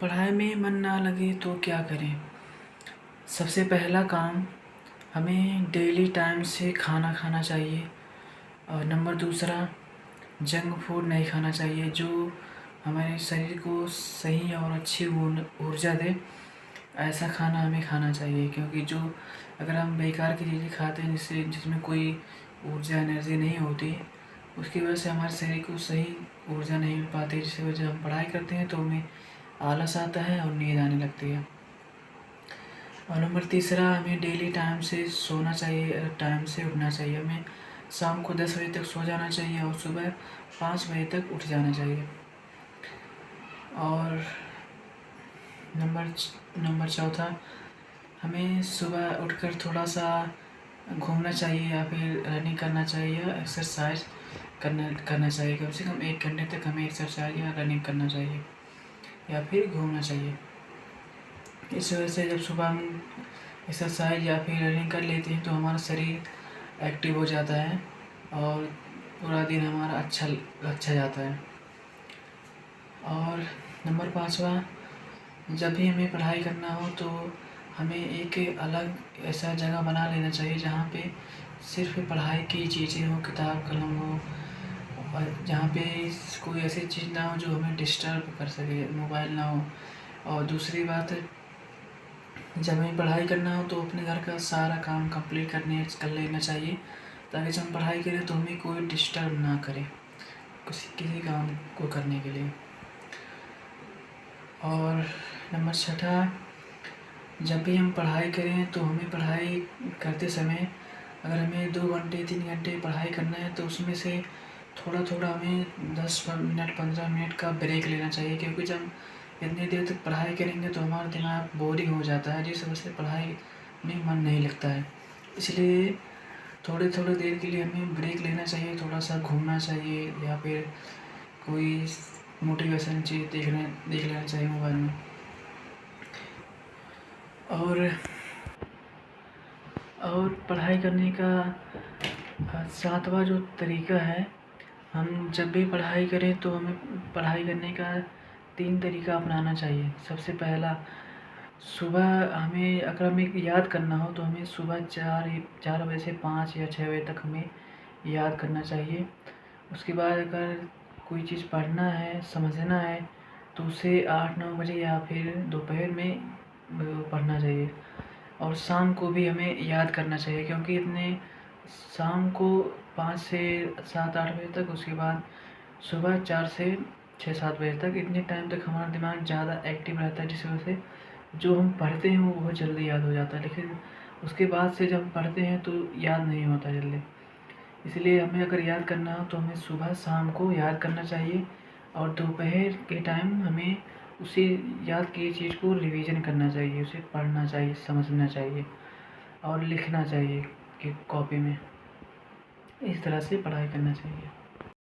पढ़ाई में मन ना लगे तो क्या करें? सबसे पहला काम हमें डेली टाइम से खाना खाना चाहिए और नंबर दूसरा जंक फूड नहीं खाना चाहिए जो हमारे शरीर को सही और अच्छी ऊर्जा दे। ऐसा खाना हमें खाना चाहिए क्योंकि जो अगर हम बेकार की चीज़ें खाते हैं जिसमें कोई ऊर्जा एनर्जी नहीं होती, उसकी वजह से हमारे शरीर को सही ऊर्जा नहीं मिल पाती, जिसकी वजह से हम पढ़ाई करते हैं तो हमें आलस आता है और नींद आने लगती है। और नंबर तीसरा हमें डेली टाइम से सोना चाहिए, टाइम से उठना चाहिए। हमें शाम को 10 बजे तक सो जाना चाहिए और सुबह 5 बजे तक उठ जाना चाहिए। और नंबर चौथा हमें सुबह उठकर थोड़ा सा घूमना चाहिए या फिर रनिंग करना चाहिए या एक्सरसाइज करना चाहिए। कम से कम 1 घंटे तक हमें एक्सरसाइज या रनिंग करना चाहिए या फिर घूमना चाहिए। इस वजह से जब सुबह हम एक्सरसाइज या फिर रनिंग कर लेते हैं तो हमारा शरीर एक्टिव हो जाता है और पूरा दिन हमारा अच्छा जाता है। और नंबर पाँचवा, जब भी हमें पढ़ाई करना हो तो हमें एक अलग ऐसा जगह बना लेना चाहिए जहाँ पे सिर्फ पढ़ाई की चीज़ें हो, किताब कलम हो और जहाँ पे कोई ऐसी चीज़ ना हो जो हमें डिस्टर्ब कर सके, मोबाइल ना हो। और दूसरी बात, जब हमें पढ़ाई करना हो तो अपने घर का सारा काम कंप्लीट कर लेना चाहिए ताकि जब हम पढ़ाई करें तो हमें कोई डिस्टर्ब ना करे किसी काम को करने के लिए। और नंबर छठा, जब भी हम पढ़ाई करें तो हमें पढ़ाई करते समय अगर हमें 2 घंटे 3 घंटे पढ़ाई करना है तो उसमें से थोड़ा थोड़ा हमें 10 मिनट 15 मिनट का ब्रेक लेना चाहिए, क्योंकि जब इतनी देर तक पढ़ाई करेंगे तो हमारा दिमाग बोरिंग हो जाता है, जिस वजह से पढ़ाई में मन नहीं लगता है। इसलिए थोड़ी थोड़ी देर के लिए हमें ब्रेक लेना चाहिए, थोड़ा सा घूमना चाहिए या फिर कोई मोटिवेशन चीज़ देख लेना चाहिए मोबाइल में। और पढ़ाई करने का सातवां जो तरीका है, हम जब भी पढ़ाई करें तो हमें पढ़ाई करने का 3 तरीका अपनाना चाहिए। सबसे पहला, सुबह अगर हमें याद करना हो तो हमें सुबह 4 बजे से 5 या 6 बजे तक हमें याद करना चाहिए। उसके बाद अगर कोई चीज़ पढ़ना है, समझना है तो उसे 8-9 बजे या फिर दोपहर में पढ़ना चाहिए। और शाम को भी हमें याद करना चाहिए, क्योंकि शाम को 5 से 7-8 बजे तक, उसके बाद सुबह 4 से 6-7 बजे तक, इतने टाइम तक हमारा दिमाग ज़्यादा एक्टिव रहता है, जिस वजह से जो हम पढ़ते हैं वो बहुत जल्दी याद हो जाता है। लेकिन उसके बाद से जब हम पढ़ते हैं तो याद नहीं होता जल्दी। इसलिए हमें अगर याद करना हो तो हमें सुबह शाम को याद करना चाहिए और दोपहर के टाइम हमें उसी याद की चीज़ को रिवीजन करना चाहिए, उसे पढ़ना चाहिए, समझना चाहिए और लिखना चाहिए कि कॉपी में। इस तरह से पढ़ाई करना चाहिए।